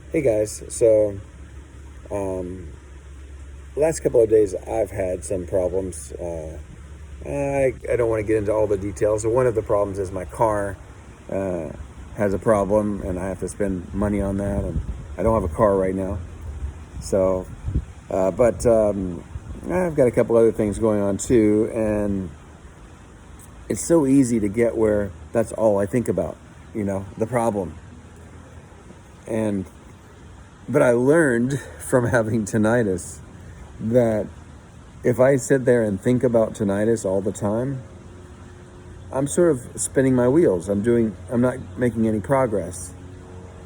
Hey guys, so um, last couple of days I've had some problems. I don't want to get into all the details. So one of the problems is my car uh, has a problem, and I have to spend money on that, and I don't have a car right now. So, but I've got a couple other things going on too, and it's so easy to get where that's all I think about, the problem. And but I learned from having tinnitus that if I sit there and think about tinnitus all the time, I'm sort of spinning my wheels. I'm not making any progress.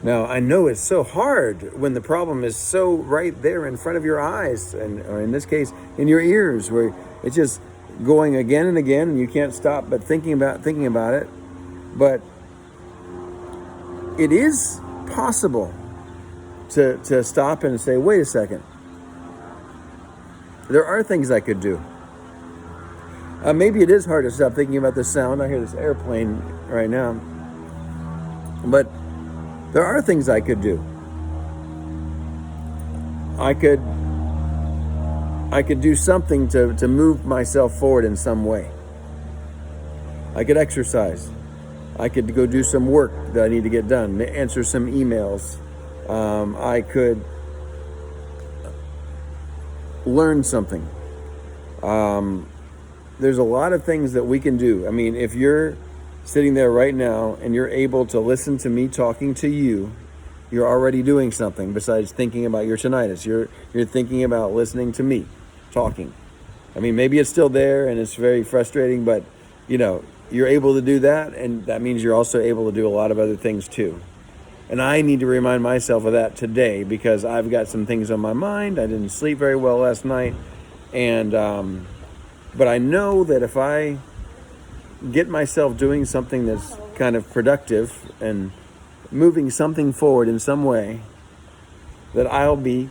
Now, I know it's so hard when the problem is so right there in front of your eyes, or in this case, in your ears, where it's just going again and again, and you can't stop but thinking about it. But it is possible to stop and say, wait a second. There are things I could do. Maybe it is hard to stop thinking about the sound. I hear this airplane right now. But there are things I could do. I could do something to move myself forward in some way. I could exercise. I could go do some work that I need to get done, answer some emails. I could learn something. There's a lot of things that we can do. I mean, if you're sitting there right now and you're able to listen to me talking to you, you're already doing something besides thinking about your tinnitus. You're thinking about listening to me talking. I mean, maybe it's still there and it's very frustrating, but you're able to do that, and that means you're also able to do a lot of other things too. And I need to remind myself of that today because I've got some things on my mind. I didn't sleep very well last night. And, but I know that if I get myself doing something that's kind of productive and moving something forward in some way, that I'll be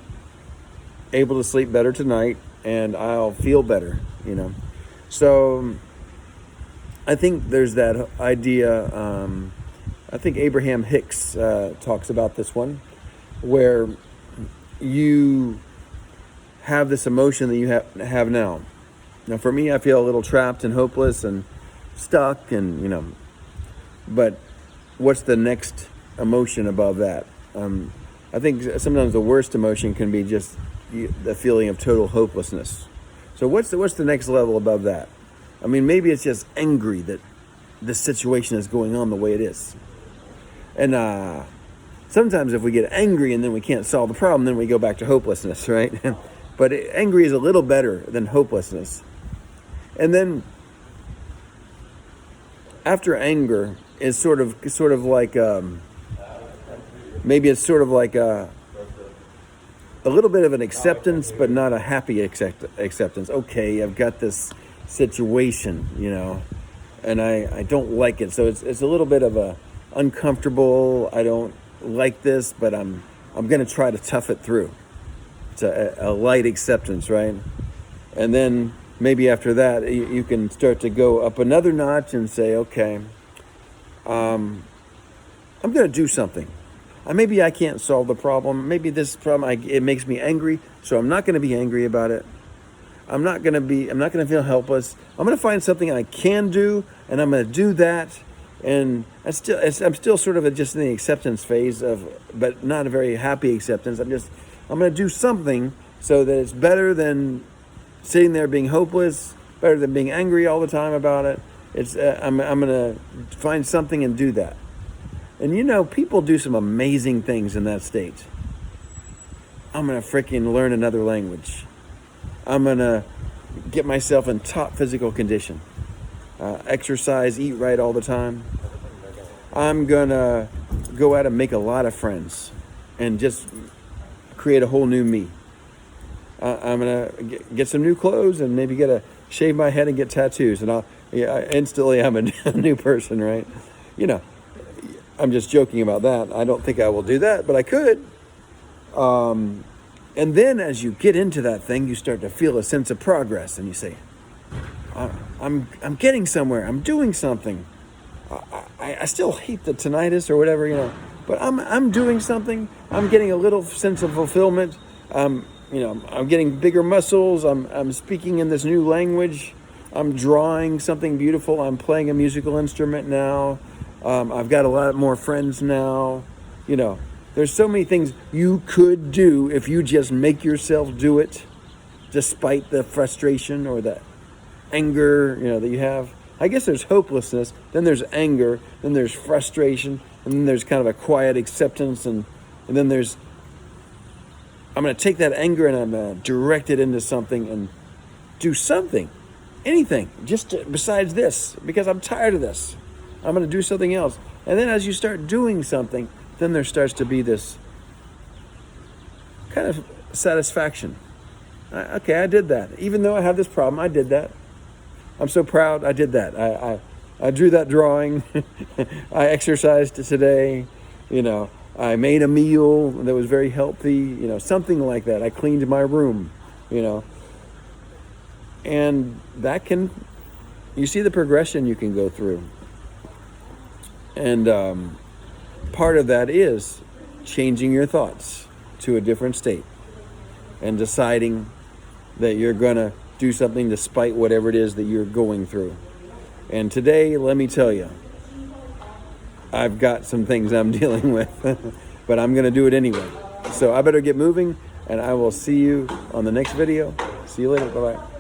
able to sleep better tonight and I'll feel better, So I think there's that idea. I think Abraham Hicks talks about this one, where you have this emotion that you have now. Now, for me, I feel a little trapped and hopeless and stuck, and But what's the next emotion above that? I think sometimes the worst emotion can be just the feeling of total hopelessness. So what's the next level above that? I mean, maybe it's just angry that this situation is going on the way it is. And sometimes if we get angry and then we can't solve the problem, then we go back to hopelessness, right? But angry is a little better than hopelessness. And then after anger is sort of like maybe it's sort of like a little bit of an acceptance, but not a happy acceptance. Okay, I've got this situation, and I don't like it. So it's a little bit of a uncomfortable. I don't like this, but I'm going to try to tough it through. It's a light acceptance, right? And then maybe after that, you can start to go up another notch and say, okay, I'm going to do something. Maybe I can't solve the problem. Maybe this problem, it makes me angry, so I'm not going to be angry about it. I'm not going to feel helpless. I'm going to find something I can do, and I'm going to do that. And I'm still sort of just in the acceptance phase but not a very happy acceptance. I'm going to do something so that it's better than sitting there being hopeless, better than being angry all the time about it. I'm going to find something and do that. And people do some amazing things in that state. I'm going to freaking learn another language. I'm going to get myself in top physical condition. Exercise, eat right all the time. I'm going to go out and make a lot of friends and just create a whole new me. I'm going to get some new clothes and maybe shave my head and get tattoos. And instantly I'm a new person, right? I'm just joking about that. I don't think I will do that, but I could. And then as you get into that thing, you start to feel a sense of progress, and you say, I'm getting somewhere. I'm doing something. I still hate the tinnitus or whatever, but I'm doing something. I'm getting a little sense of fulfillment. I'm getting bigger muscles. I'm speaking in this new language. I'm drawing something beautiful. I'm playing a musical instrument now. I've got a lot more friends now. There's so many things you could do if you just make yourself do it, despite the frustration or the anger, that you have. I guess there's hopelessness, then there's anger, then there's frustration, and then there's kind of a quiet acceptance, and then there's, I'm going to take that anger and I'm going to direct it into something and do something, anything, besides this, because I'm tired of this. I'm going to do something else. And then as you start doing something, then there starts to be this kind of satisfaction. Okay, I did that. Even though I have this problem, I did that. I'm so proud I did that. I drew that drawing. I exercised today. I made a meal that was very healthy. Something like that. I cleaned my room. And that you see the progression you can go through. And part of that is changing your thoughts to a different state and deciding that you're going to do something despite whatever it is that you're going through. And today, let me tell you, I've got some things I'm dealing with, but I'm going to do it anyway. So I better get moving, and I will see you on the next video. See you later. Bye-bye.